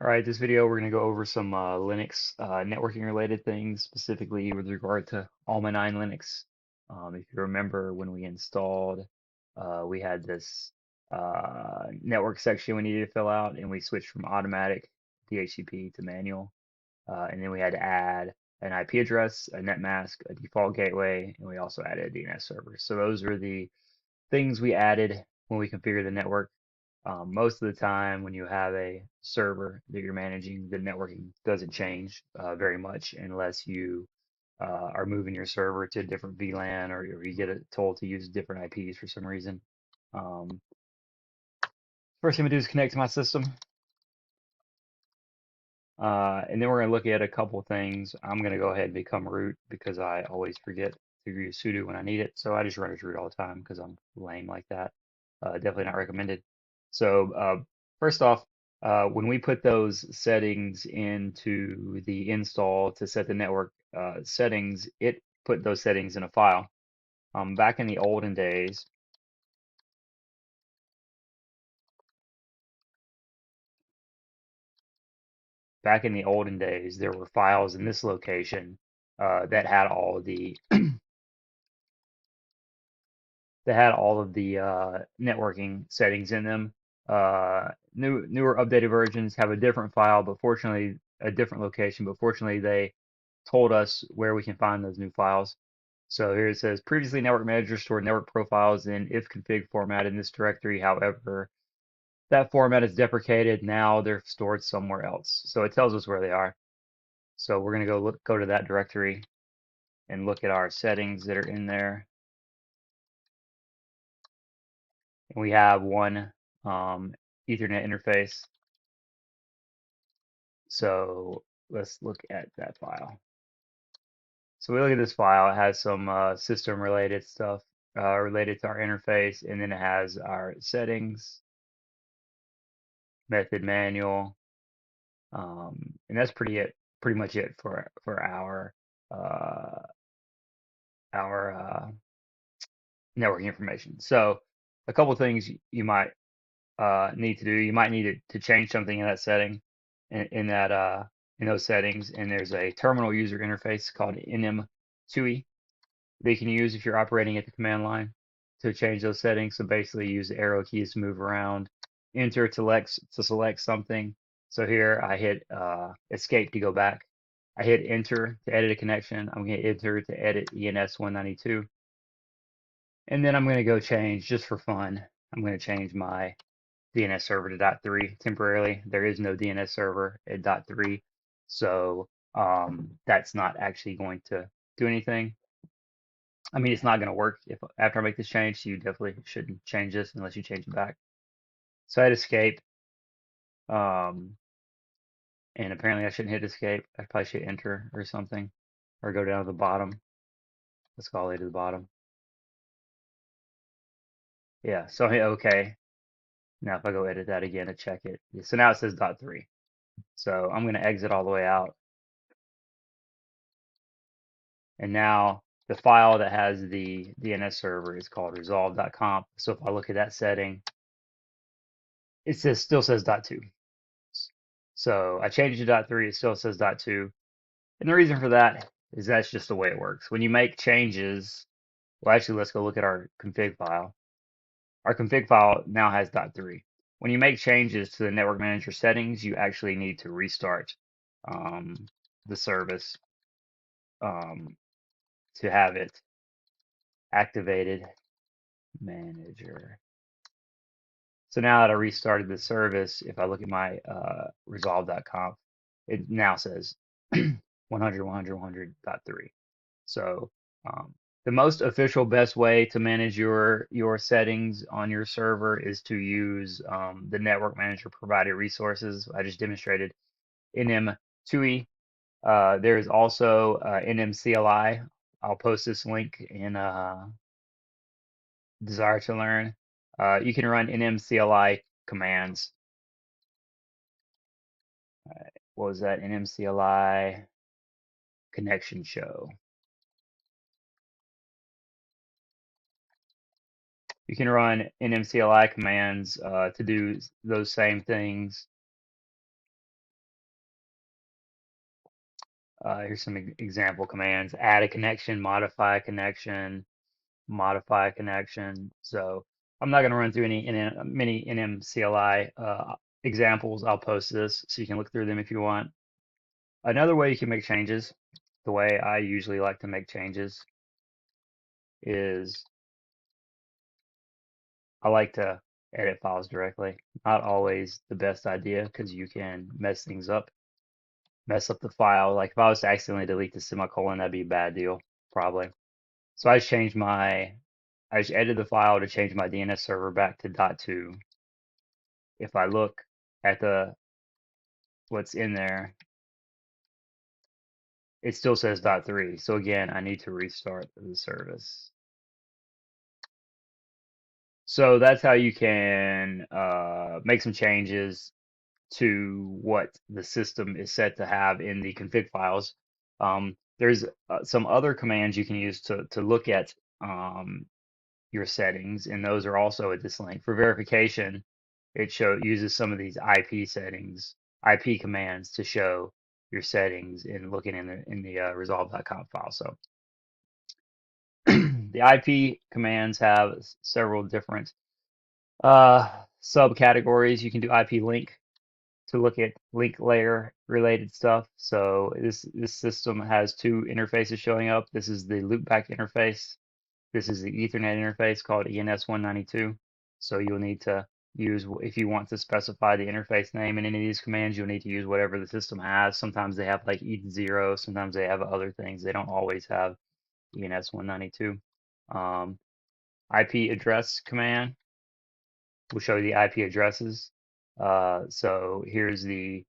All right, this video we're going to go over some Linux networking related things, specifically with regard to Alma 9 Linux. If you remember when we installed, we had this network section we needed to fill out, and we switched from automatic DHCP to manual. And then we had to add an IP address, a net mask, a default gateway, and we also added a DNS server. So those are the things we added when we configured the network. Most of the time, when you have a server that you're managing, the networking doesn't change very much unless you are moving your server to a different VLAN or you get it told to use different IPs for some reason. Um, First thing I'm gonna do is connect to my system, and then we're gonna look at a couple things. I'm gonna go ahead and become root because I always forget to use sudo when I need it, so I just run as root all the time because I'm lame like that. Definitely not recommended. So first off, when we put those settings into the install to set the network settings, it put those settings in a file. Back in the olden days, there were files in this location that had all of the networking settings in them. Newer updated versions have a different file, but fortunately, a different location. But fortunately, they told us where we can find those new files. So here it says previously network manager stored network profiles in ifconfig format in this directory. However, that format is deprecated. Now they're stored somewhere else. So it tells us where they are. So we're gonna go to that directory and look at our settings that are in there. And we have one Ethernet interface. So let's look at that file. So we look at this file. It has some system related stuff related to our interface, and then it has our settings, method manual, and that's pretty much it for uh, our networking information. So a couple things you might need to do. You might need to change something in that setting, in that in those settings. And there's a terminal user interface called nm2e that you can use if you're operating at the command line to change those settings. So basically, use the arrow keys to move around, enter to select something. So here I hit escape to go back. I hit enter to edit a connection. I'm going to enter to edit ENS 192. And then I'm going to go change just for fun. I'm going to change my DNS server to .3 temporarily. There is no DNS server at .3, so that's not actually going to do anything. I mean, it's not going to work if after I make this change, so you definitely shouldn't change this unless you change it back. So I hit escape, um, and apparently I shouldn't hit escape. I probably should enter or something, or go down to the bottom. Let's go all the way to the bottom. Yeah, so I hit OK. Now if I go edit that again to check it, so now it says .3. So I'm going to exit all the way out. And now the file that has the DNS server is called resolve.conf. So if I look at that setting, it still says .2. So I changed it to .3, it still says .2. And the reason for that is that's just the way it works. When you make changes, well, actually, let's go look at our config file. Our config file now has .3. When you make changes to the network manager settings, you actually need to restart the service to have it activated. Manager. So now that I restarted the service, if I look at my resolve.conf, it now says 100, 100, 100.3. So the most official best way to manage your settings on your server is to use the network manager provided resources. I just demonstrated nm2e. There is also nmcli. I'll post this link in desire to learn. You can run nmcli commands. What was that? nmcli connection show. You can run nmcli commands to do those same things. Here's some example commands: add a connection, modify a connection, modify a connection. So I'm not going to run through many NM CLI examples. I'll post this so you can look through them if you want. Another way you can make changes, the way I usually like to make changes, is I like to edit files directly. Not always the best idea because you can mess things up, mess up the file. Like if I was to accidentally delete the semicolon, that'd be a bad deal, probably. So I just edited the file to change my DNS server back to .2. If I look at what's in there, it still says .3. So again, I need to restart the service. So that's how you can make some changes to what the system is set to have in the config files. There's some other commands you can use to look at your settings, and those are also at this link. For verification, it uses some of these IP settings, IP commands to show your settings in looking in the resolve.conf file. So the IP commands have several different subcategories. You can do IP link to look at link layer related stuff. So this system has two interfaces showing up. This is the loopback interface. This is the Ethernet interface called ENS192. So you'll need to use, if you want to specify the interface name in any of these commands, you'll need to use whatever the system has. Sometimes they have like ETH0, sometimes they have other things. They don't always have ENS192. IP address command will show you the IP addresses. So here's the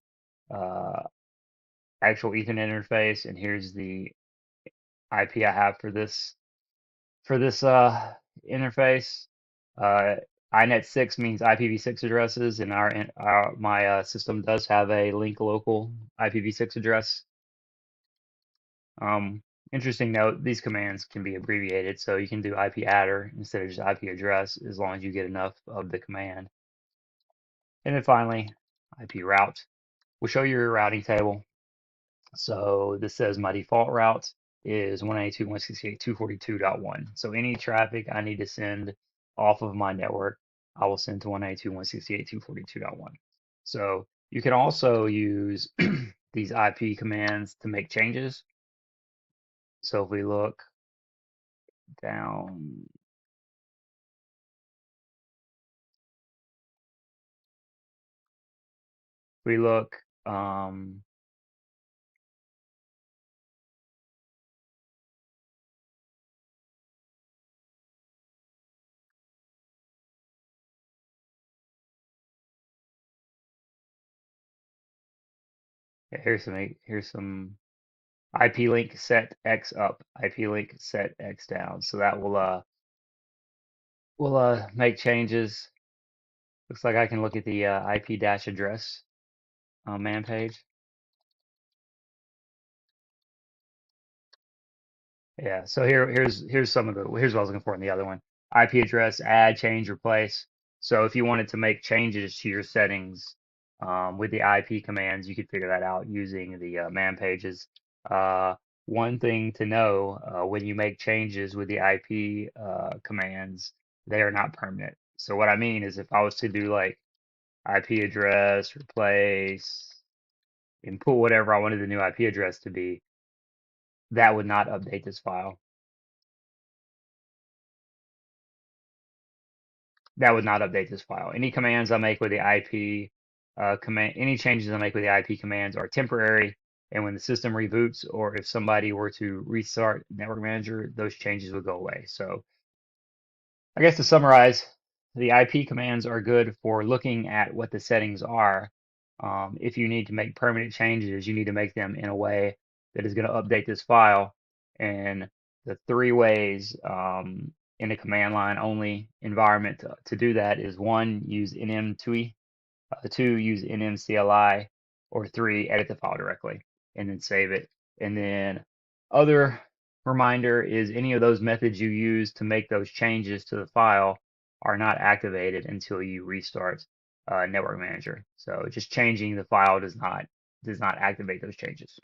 uh, actual Ethernet interface, and here's the IP I have for this interface. Uh, INET6 means IPv6 addresses, and my system does have a link local IPv6 address. Interesting note: these commands can be abbreviated, so you can do IP adder instead of just IP address as long as you get enough of the command. And then finally, IP route will show you your routing table. So this says my default route is 192.168.242.1. So any traffic I need to send off of my network, I will send to 192.168.242.1. So you can also use these IP commands to make changes. So if we look down, we look, here's some IP link set X up, IP link set X down. So that will make changes. Looks like I can look at the IP dash address man page. Yeah, so here's some of here's what I was looking for in the other one. IP address, add, change, replace. So if you wanted to make changes to your settings with the IP commands, you could figure that out using the man pages. Uh, One thing to know when you make changes with the IP commands, they are not permanent. So what I mean is if I was to do like IP address, replace, input whatever I wanted the new IP address to be, that would not update this file. That would not update this file. Any commands I make with the IP any changes I make with the IP commands are temporary, and when the system reboots or if somebody were to restart Network Manager, those changes would go away. So I guess to summarize, the IP commands are good for looking at what the settings are. If you need to make permanent changes, you need to make them in a way that is going to update this file. And the three ways in a command line only environment to do that is one, use nm_tui, two, use nm_cli, or three, edit the file directly and then save it. And then other reminder is any of those methods you use to make those changes to the file are not activated until you restart Network Manager. So just changing the file does not activate those changes.